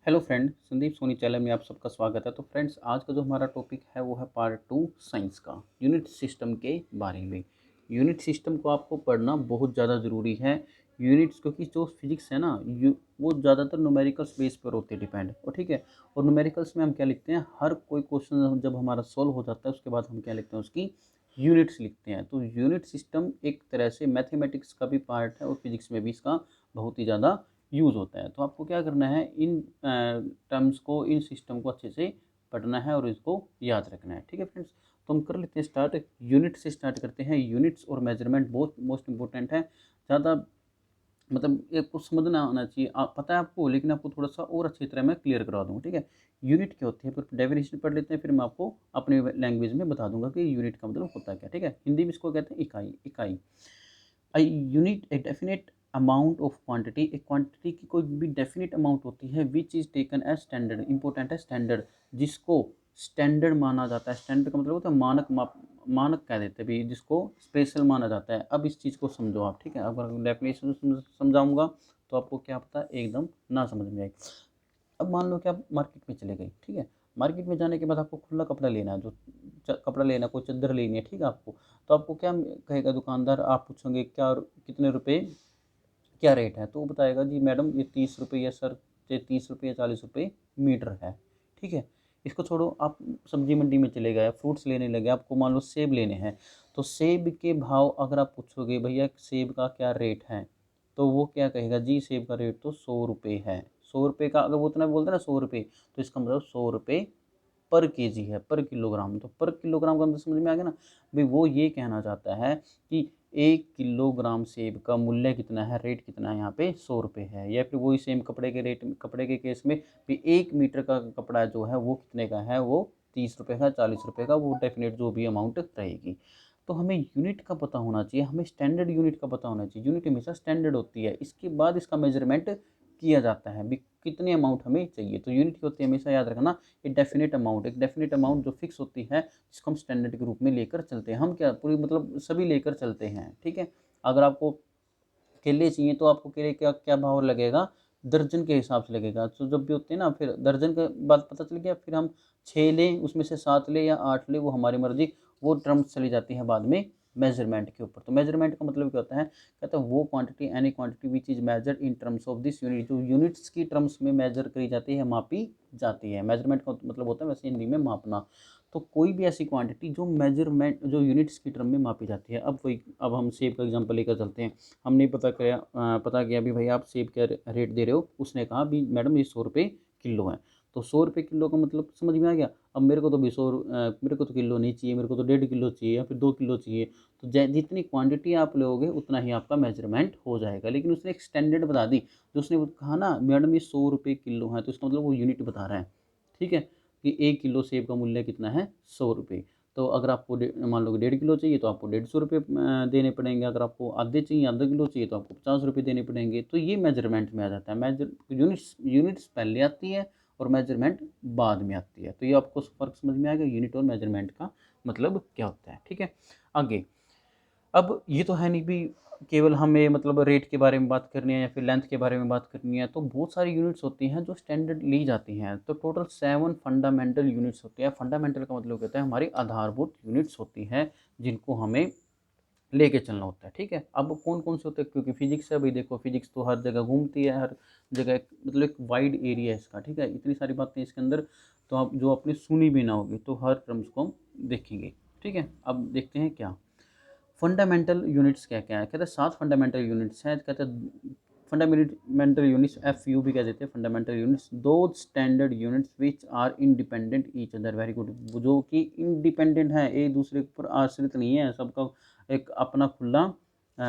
Hello friend, Sandeep Soni channel में आप सबका स्वागत है। तो फ्रेंड्स, आज का जो हमारा टॉपिक है वो है पार्ट 2 साइंस का, यूनिट सिस्टम के बारे में। यूनिट सिस्टम को आपको पढ़ना बहुत ज़्यादा ज़रूरी है। यूनिट्स, क्योंकि जो फिजिक्स है ना, वो ज़्यादातर न्यूमेरिकल्स बेस पर होते हैं डिपेंड, और ठीक है। और न्यूमेरिकल्स में हम क्या लिखते हैं, हर कोई क्वेश्चन जब हमारा सॉल्व हो जाता है उसके बाद हम क्या लिखते हैं, उसकी यूनिट्स लिखते हैं। तो यूनिट सिस्टम एक तरह से मैथमेटिक्स का भी पार्ट है और फिजिक्स में भी इसका बहुत ही ज़्यादा यूज़ होता है। तो आपको क्या करना है, इन टर्म्स को, इन सिस्टम को अच्छे से पढ़ना है और इसको याद रखना है। ठीक है फ्रेंड्स, तो हम कर लेते हैं स्टार्ट। यूनिट से स्टार्ट करते हैं। यूनिट्स और मेजरमेंट बहुत मोस्ट इंपॉर्टेंट है। ज़्यादा मतलब ये आपको समझना आना चाहिए। आप पता है आपको, लेकिन आपको थोड़ा सा और अच्छी तरह मैं क्लियर करा दूँ। ठीक है, यूनिट क्या होती है, फिर डेफिनेशन पढ़ लेते हैं, फिर मैं आपको अपनी लैंग्वेज में बता दूंगा कि यूनिट का मतलब होता है क्या। ठीक है, हिंदी में इसको कहते हैं इकाई। इकाई, a unit a definite amount of quantity. एक क्वांटिटी की कोई भी डेफिनेट अमाउंट होती है which is taken as standard. Important है स्टैंडर्ड, जिसको स्टैंडर्ड माना जाता है। स्टैंडर्ड का मतलब होता है मानक, मानक कह देते हैं भी, जिसको स्पेशल माना जाता है। अब इस चीज़ को समझो आप। ठीक है, अगर डेफिनेशन समझाऊंगा तो आपको क्या पता है, एकदम ना समझ में आएगी। अब मान लो कि आप मार्केट में चले गए। ठीक है, मार्केट में जाने के बाद आपको खुला कपड़ा लेना है, जो कपड़ा लेना है, कोई चादर लेनी है। ठीक है, आपको तो आपको क्या कहेगा दुकानदार, आप पूछोगे क्या कितने रुपए, क्या रेट है, तो वो बताएगा जी मैडम ये 30 रुपये, या सर ये 30 रुपये या 40 रुपये मीटर है। ठीक है, इसको छोड़ो, आप सब्जी मंडी में चले गए, फ्रूट्स लेने लगे, आपको मान लो सेब लेने हैं। तो सेब के भाव अगर आप पूछोगे भैया सेब का क्या रेट है, तो वो क्या कहेगा जी भाई सेब का रेट तो 100 रुपये है। 100 रुपये का, अगर वो उतना बोलते हैं ना 100 रुपये, तो इसका मतलब 100 रुपये पर केजी है, पर किलोग्राम। तो पर किलोग्राम का मतलब समझ में आ गया ना भाई, वो ये कहना चाहता है कि 1 किलोग्राम सेब का मूल्य कितना है, रेट कितना है, यहाँ पे 100 रुपये है। या फिर वही सेम कपड़े के रेट, कपड़े के केस में भी 1 मीटर का कपड़ा जो है वो कितने का है, वो 30 रुपये का, 40 रुपये का, वो डेफिनेट जो भी अमाउंट रहेगी। तो हमें यूनिट का पता होना चाहिए, हमें स्टैंडर्ड यूनिट का पता होना चाहिए। यूनिट हमेशा स्टैंडर्ड होती है, इसके बाद इसका मेजरमेंट किया जाता है भी कितनी अमाउंट हमें चाहिए। तो यूनिट की होती है, हमेशा याद रखना, ये डेफिनेट अमाउंट, एक डेफिनेट अमाउंट जो फिक्स होती है, जिसको हम स्टैंडर्ड के रूप में लेकर चलते हैं। हम क्या पूरी मतलब सभी लेकर चलते हैं। ठीक है, अगर आपको केले चाहिए तो आपको केले क्या क्या भाव लगेगा, दर्जन के हिसाब से लगेगा। तो जब भी होते हैं ना, फिर दर्जन के बाद पता चल गया, फिर हम 6 लें, उसमें से 7 लें या 8 लें, वो हमारी मर्जी। वो टर्म्स चली जाती है बाद में मेजरमेंट के ऊपर। तो मेजरमेंट का मतलब क्या होता है, कहते हैं वो quantity, any quantity which is measured in terms of this unit, जो यूनिट्स की टर्म्स में मेजर करी जाती है, मापी जाती है। मेजरमेंट का मतलब होता है वैसे हिंदी में मापना। तो कोई भी ऐसी क्वांटिटी जो मेजरमेंट, जो यूनिट्स की टर्म में मापी जाती है। अब हम सेब का एग्जांपल लेकर चलते हैं। हमने पता किया भी भाई आप सेब क्या रेट दे रहे हो। उसने कहा भी मैडम ये 100 रुपये किलो है। तो 100 रुपये किलो का मतलब समझ में आ गया। अब मेरे को तो भी मेरे को तो किलो नहीं चाहिए, मेरे को तो 1.5 किलो चाहिए या फिर 2 किलो चाहिए। तो जितनी क्वांटिटी आप लोगे उतना ही आपका मेजरमेंट हो जाएगा। लेकिन उसने एक स्टैंडर्ड बता दी, जो उसने कहा ना मैडम ये 100 रुपये किलो है, तो इसका मतलब वो यूनिट बता रहा है। ठीक है, कि 1 किलो सेब का मूल्य कितना है, 100 रुपये। तो अगर आपको मान लो कि 1.5 किलो चाहिए तो आपको 150 रुपये देने पड़ेंगे। अगर आपको आधे चाहिए, आधा किलो चाहिए, तो आपको 50 रुपये देने पड़ेंगे। तो ये मेजरमेंट में आ जाता है। यूनिट्स यूनिट्स पहले आती है और मेजरमेंट बाद में आती है। तो ये आपको फ़र्क समझ में आएगा, यूनिट और मेजरमेंट का मतलब क्या होता है। ठीक है, आगे। अब ये तो है नहीं भी केवल हमें मतलब रेट के बारे में बात करनी है या फिर लेंथ के बारे में बात करनी है। तो बहुत सारी यूनिट्स होती हैं जो स्टैंडर्ड ली जाती हैं। तो टोटल 7 फंडामेंटल यूनिट्स होती है। फंडामेंटल का मतलब कहता है हमारी आधारभूत यूनिट्स होती हैं, जिनको हमें लेके चलना होता है। ठीक है, अब कौन कौन से होते हैं, क्योंकि फिजिक्स है भाई, देखो फिजिक्स तो हर जगह घूमती है, हर जगह मतलब एक वाइड एरिया है इसका। ठीक है, इतनी सारी बातें इसके अंदर, तो आप जो आपने सुनी भी ना होगी, तो हर टर्म्स को हम देखेंगे। ठीक है, अब देखते हैं क्या फंडामेंटल यूनिट्स क्या क्या है। कहते हैं 7 फंडामेंटल यूनिट्स हैं। कहते हैं फंडामेंटल यूनिट्स, FU भी कह देते हैं फंडामेंटल यूनिट्स, दो standard units which are independent each other. Very good, जो कि इंडिपेंडेंट है, एक दूसरे के ऊपर आश्रित नहीं है, सबका एक अपना खुला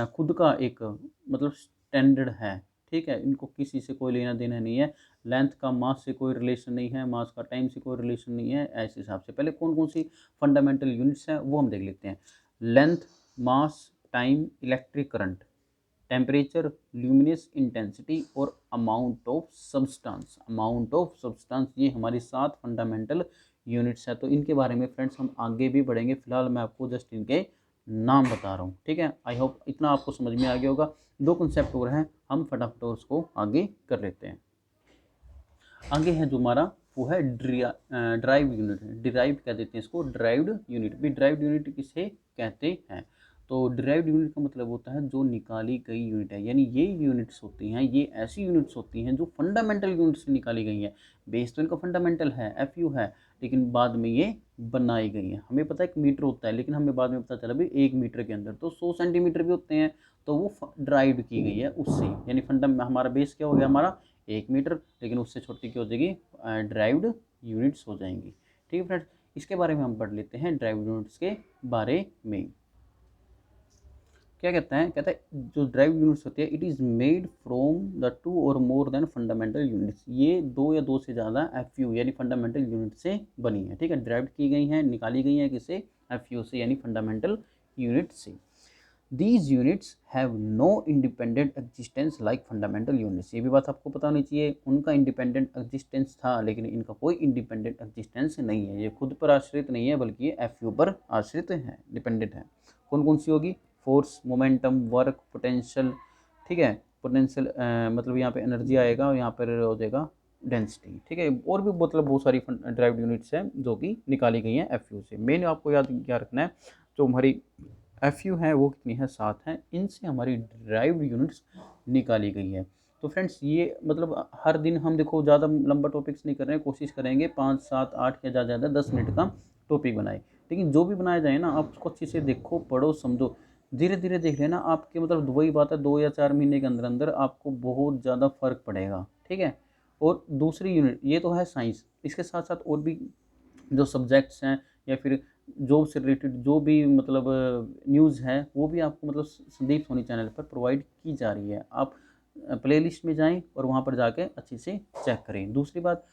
खुद का एक मतलब स्टैंडर्ड है। ठीक है, इनको किसी से कोई लेना देना नहीं है। लेंथ का मास से कोई रिलेशन नहीं है, मास का टाइम से कोई रिलेशन नहीं है। ऐसे हिसाब से पहले कौन कौन सी फंडामेंटल यूनिट्स हैं वो हम देख लेते हैं। Length, mass, time, electric current, temperature, luminous intensity और amount of substance. Amount of substance, ये हमारी 7 फंडामेंटल यूनिट्स है। तो इनके बारे में फ्रेंड्स हम आगे भी बढ़ेंगे, फिलहाल मैं आपको जस्ट इनके नाम बता रहा हूँ। ठीक है, आई होप इतना आपको समझ में आ गया होगा। दो कंसेप्ट और हैं, हम फटाफट उसको आगे कर लेते हैं। आगे है जो हमारा वो है ड्राइव यूनिट, डिराइव कह देते हैं इसको, ड्राइव्ड यूनिट भी। ड्राइव्ड यूनिट किसे कहते हैं? तो ड्राइव्ड यूनिट का मतलब होता है जो निकाली गई यूनिट है, यानी ये यूनिट्स होती हैं, ये ऐसी यूनिट्स होती हैं जो फंडामेंटल यूनिट से निकाली गई हैं। बेस तो इनका फंडामेंटल है, FU है, लेकिन बाद में ये बनाई गई हैं। हमें पता है 1 मीटर होता है, लेकिन हमें बाद में पता चला भी 1 मीटर के अंदर तो 100 सेंटीमीटर भी होते हैं, तो वो ड्राइव्ड की गई है उससे, यानी हमारा बेस क्या हो गया हमारा 1 मीटर, लेकिन उससे छोटी क्या हो जाएगी, ड्राइव्ड यूनिट्स हो जाएंगी। ठीक है फ्रेंड्स, इसके बारे में हम पढ़ लेते हैं ड्राइव्ड यूनिट्स के बारे में। क्या कहता है, कहता है जो ड्राइव्ड यूनिट्स होती है, it is made from the 2 और मोर देन फंडामेंटल यूनिट्स। ये 2 या 2 से ज़्यादा FU यानी फंडामेंटल यूनिट से बनी है। ठीक है, ड्राइव्ड की गई हैं, निकाली गई हैं किससे, FU से यानी फंडामेंटल यूनिट से। These units have no independent existence like fundamental units. ये भी बात आपको पता होनी चाहिए, उनका इंडिपेंडेंट एग्जिस्टेंस था, लेकिन इनका कोई इंडिपेंडेंट एग्जिस्टेंस नहीं है। ये खुद पर आश्रित नहीं है, बल्कि ये FU पर आश्रित है, डिपेंडेंट है। कौन कौन सी होगी, फोर्स, मोमेंटम, वर्क, पोटेंशियल। ठीक है, पोटेंशियल मतलब यहाँ पे एनर्जी आएगा और यहाँ पर हो जाएगा डेंसिटी। ठीक है, और भी मतलब बहुत सारी ड्राइव्ड यूनिट्स हैं जो कि निकाली गई हैं FU से। मेन आपको याद क्या रखना है, जो हमारी FU है वो कितनी है, 7 हैं, इनसे हमारी ड्राइव्ड यूनिट्स निकाली गई है। तो फ्रेंड्स ये मतलब हर दिन हम देखो ज़्यादा लंबा टॉपिक्स नहीं कर रहे हैं, कोशिश करेंगे 5, 7, 8 या ज़्यादा ज़्यादा 10 मिनट का टॉपिक बनाए, लेकिन जो भी बनाया जाए ना आप उसको अच्छे से देखो, पढ़ो, समझो, धीरे धीरे देख लेना आपके मतलब वही बात है, 2 या 4 महीने के अंदर अंदर आपको बहुत ज़्यादा फर्क पड़ेगा। ठीक है, और दूसरी यूनिट ये तो है साइंस, इसके साथ साथ और भी जो सब्जेक्ट्स हैं या फिर जॉब से रिलेटेड जो भी मतलब न्यूज़ है, वो भी आपको मतलब संदीप सोनी चैनल पर प्रोवाइड की जा रही है। आप प्लेलिस्ट में जाएं और वहाँ पर जाके अच्छे से चेक करें। दूसरी बात,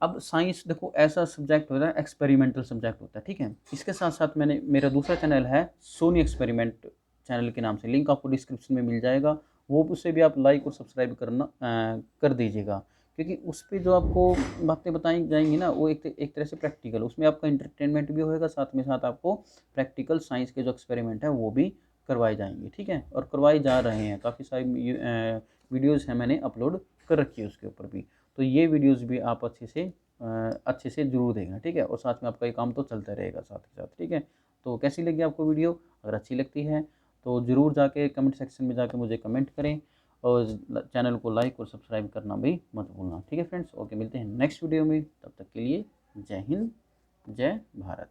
अब साइंस देखो ऐसा सब्जेक्ट होता है, एक्सपेरिमेंटल सब्जेक्ट होता है। ठीक है, इसके साथ साथ मैंने मेरा दूसरा चैनल है सोनी एक्सपेरिमेंट चैनल के नाम से, लिंक आपको डिस्क्रिप्शन में मिल जाएगा, वो उसे भी आप लाइक और सब्सक्राइब करना कर दीजिएगा, क्योंकि उस पर जो आपको बातें बताई जाएंगी ना वो एक तरह से प्रैक्टिकल, उसमें आपका इंटरटेनमेंट भी होएगा, साथ में साथ आपको प्रैक्टिकल साइंस के जो एक्सपेरिमेंट हैं वो भी करवाए जाएंगे। ठीक है, और करवाए जा रहे हैं, काफ़ी सारी वीडियोज़ हैं मैंने अपलोड कर रखी है उसके ऊपर भी, तो ये वीडियोज़ भी आप अच्छे से ज़रूर देखना। ठीक है, और साथ में आपका ये काम तो चलता रहेगा साथ ही साथ। ठीक है, तो कैसी लगी आपको वीडियो, अगर अच्छी लगती है तो ज़रूर जाके कमेंट सेक्शन में जाके मुझे कमेंट करें, और चैनल को लाइक और सब्सक्राइब करना भी मत भूलना। ठीक है फ्रेंड्स, ओके, मिलते हैं नेक्स्ट वीडियो में, तब तक के लिए जय हिंद, जय भारत।